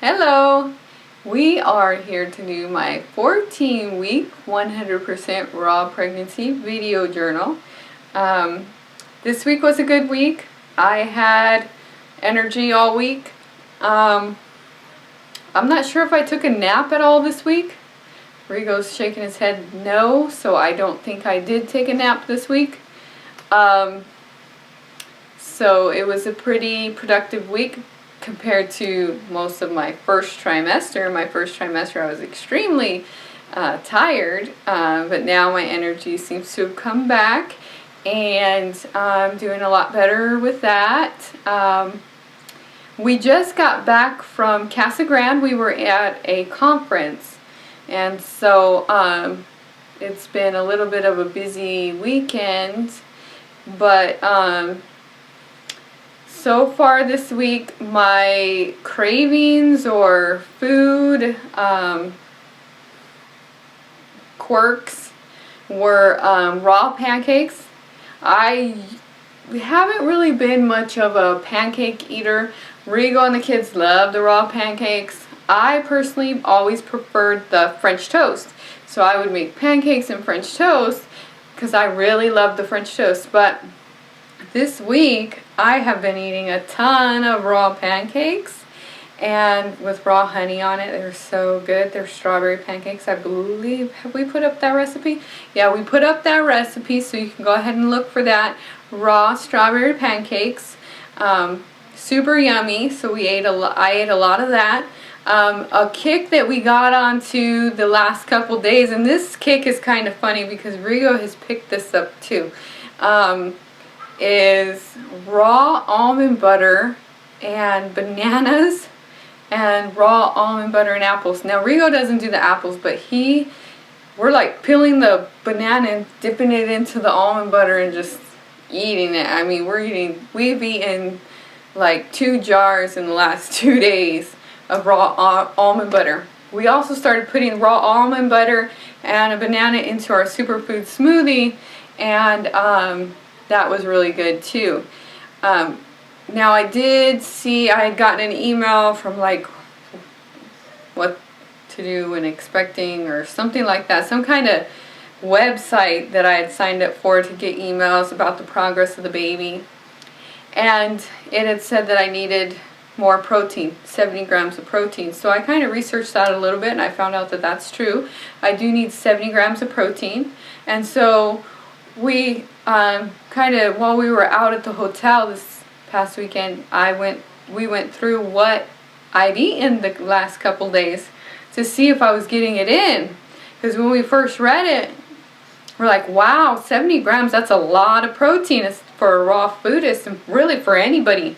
Hello! We are here to do my 14-week 100% raw pregnancy video journal. This week was a good week. I had energy all week. I'm not sure if I took a nap at all this week. Rigo's shaking his head no, so I don't think I did take a nap this week. So it was a pretty productive week compared to most of my first trimester. In my first trimester I was extremely tired, but now my energy seems to have come back and I'm doing a lot better with that. We just got back from Casa Grande. We were at a conference, and so it's been a little bit of a busy weekend, but so far this week, my cravings or food quirks were raw pancakes. I haven't really been much of a pancake eater. Rigo and the kids love the raw pancakes. I personally always preferred the French toast. So I would make pancakes and French toast because I really love the French toast. But this week, I have been eating a ton of raw pancakes, and with raw honey on it. They're so good. They're strawberry pancakes, I believe. Have we put up that recipe? Yeah, we put up that recipe, so you can go ahead and look for that. Raw strawberry pancakes. Super yummy, so I ate a lot of that. A kick that we got onto the last couple days, and this kick is kind of funny because Rigo has picked this up too. Is raw almond butter and bananas and raw almond butter and apples. Now Rigo doesn't do the apples, but we're like peeling the banana and dipping it into the almond butter and just eating it. I mean, we've eaten like 2 jars in the last 2 days of raw almond butter. We also started putting raw almond butter and a banana into our superfood smoothie, and that was really good too. Now I did see, I had gotten an email from like what to do when expecting or something like that. Some kind of website that I had signed up for to get emails about the progress of the baby. And it had said that I needed more protein, 70 grams of protein. So I kind of researched that a little bit and I found out that that's true. I do need 70 grams of protein. And so we kind of, while we were out at the hotel this past weekend, we went through what I'd eaten the last couple days to see if I was getting it in. Because when we first read it, we're like, wow, 70 grams, that's a lot of protein. It's for a raw foodist and really for anybody.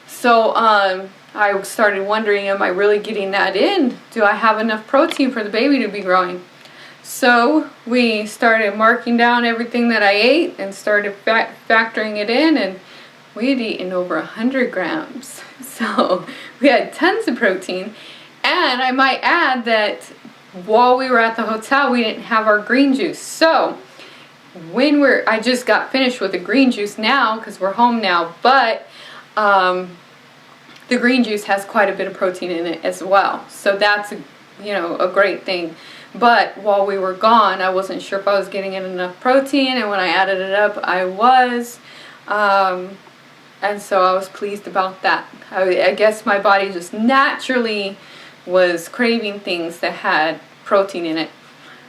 So I started wondering, am I really getting that in? Do I have enough protein for the baby to be growing? So we started marking down everything that I ate and started factoring it in, and we had eaten over 100 grams. So we had tons of protein. And I might add that while we were at the hotel, we didn't have our green juice. So I just got finished with the green juice now because we're home now, but the green juice has quite a bit of protein in it as well. So that's a great thing. But while we were gone, I wasn't sure if I was getting in enough protein, and when I added it up, I was. And so I was pleased about that. I guess my body just naturally was craving things that had protein in it,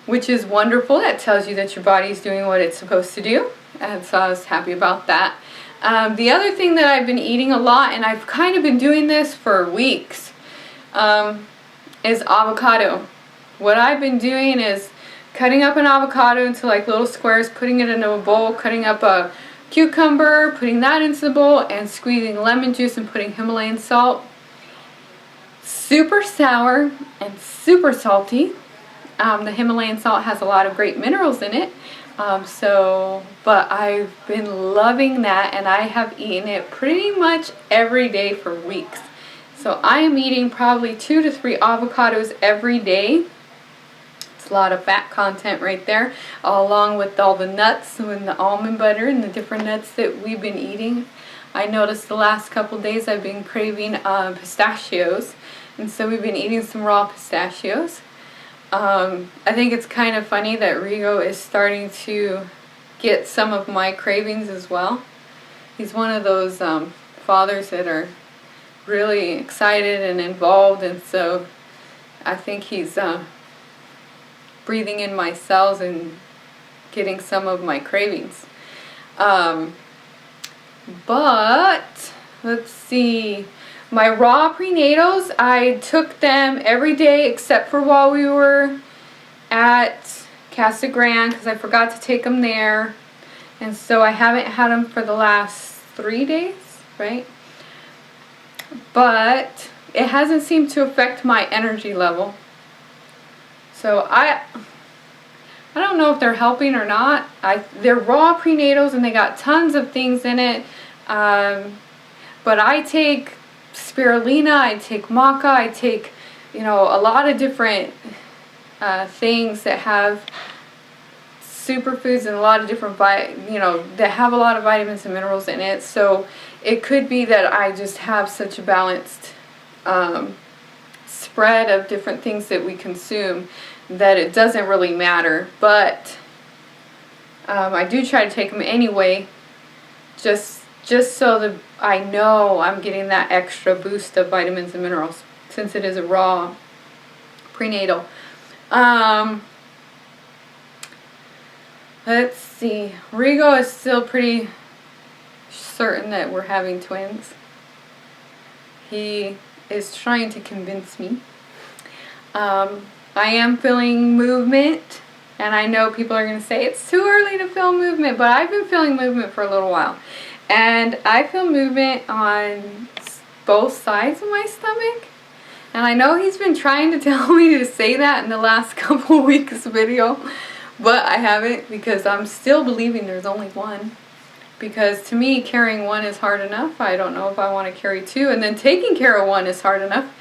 which is wonderful. That tells you that your body's doing what it's supposed to do, and so I was happy about that. The other thing that I've been eating a lot, and I've kind of been doing this for weeks, is avocado. What I've been doing is cutting up an avocado into like little squares, putting it into a bowl, cutting up a cucumber, putting that into the bowl, and squeezing lemon juice and putting Himalayan salt. Super sour and super salty. The Himalayan salt has a lot of great minerals in it. But I've been loving that, and I have eaten it pretty much every day for weeks. So I am eating probably 2 to 3 avocados every day. It's a lot of fat content right there, along with all the nuts and the almond butter and the different nuts that we've been eating. I noticed the last couple days I've been craving pistachios. and so we've been eating some raw pistachios. I think it's kind of funny that Rigo is starting to get some of my cravings as well. He's one of those fathers that are really excited and involved, and so I think he's breathing in my cells and getting some of my cravings. But let's see, my raw prenatals, I took them every day except for while we were at Casa Grande, because I forgot to take them there, and so I haven't had them for the last 3 days, right? But it hasn't seemed to affect my energy level, so I don't know if they're helping or not. They're raw prenatals and they got tons of things in it, but I take spirulina, I take maca, I take, you know, a lot of different things that have superfoods and a lot of different that have a lot of vitamins and minerals in it. So it could be that I just have such a balanced spread of different things that we consume that it doesn't really matter. But I do try to take them anyway, just so that I know I'm getting that extra boost of vitamins and minerals, since it is a raw prenatal. Let's see, Rigo is still pretty certain that we're having twins. He is trying to convince me. I am feeling movement, and I know people are going to say it's too early to feel movement, but I've been feeling movement for a little while. And I feel movement on both sides of my stomach. And I know he's been trying to tell me to say that in the last couple weeks video, but I haven't, because I'm still believing there's only one. Because to me, carrying one is hard enough. I don't know if I want to carry two. And then taking care of one is hard enough.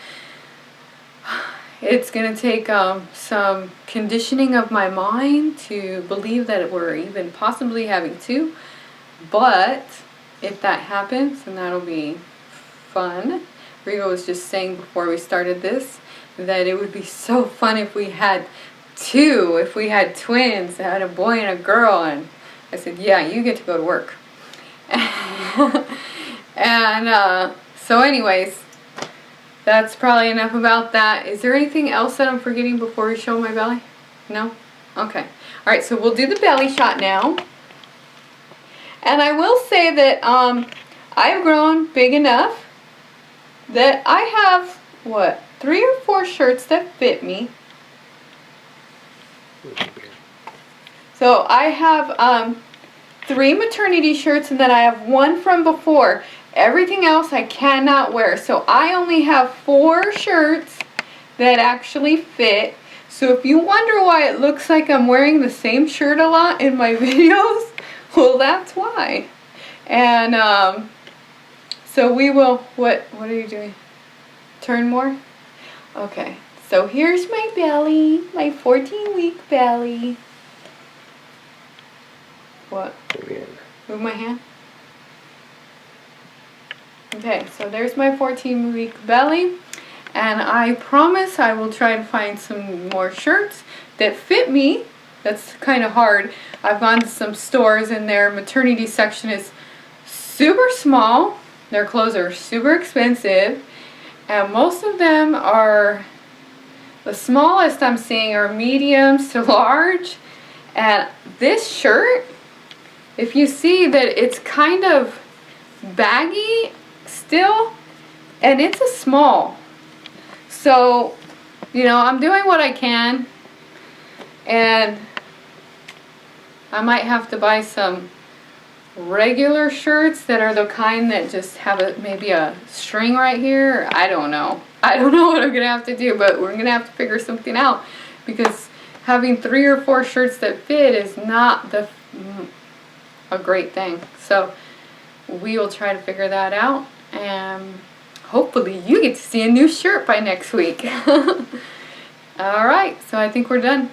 It's going to take some conditioning of my mind to believe that we're even possibly having two. But if that happens, then that'll be fun. Rigo was just saying before we started this that it would be so fun if we had two, if we had twins, that had a boy and a girl. And I said, yeah, you get to go to work. And so anyways, that's probably enough about that. Is there anything else that I'm forgetting before we show my belly? No? Okay. Alright, so we'll do the belly shot now. And I will say that I've grown big enough that I have, what, 3 or 4 shirts that fit me. So I have 3 maternity shirts, and then I have 1 from before. Everything else I cannot wear. So I only have 4 shirts that actually fit. So if you wonder why it looks like I'm wearing the same shirt a lot in my videos, well, that's why. And so we will, what are you doing? Turn more? Okay. So here's my belly, my 14-week belly. What? Move my hand? Okay, so there's my 14-week belly, and I promise I will try to find some more shirts that fit me. That's kind of hard. I've gone to some stores and their maternity section is super small. Their clothes are super expensive, and most of them are, the smallest I'm seeing are mediums to large. And this shirt, if you see that it's kind of baggy still, and it's a small. So, you know, I'm doing what I can, and I might have to buy some regular shirts that are the kind that just have maybe a string right here. I don't know. I don't know what I'm going to have to do, but we're going to have to figure something out, because having 3 or 4 shirts that fit is not a great thing. So we will try to figure that out, and hopefully you get to see a new shirt by next week. Alright, so I think we're done.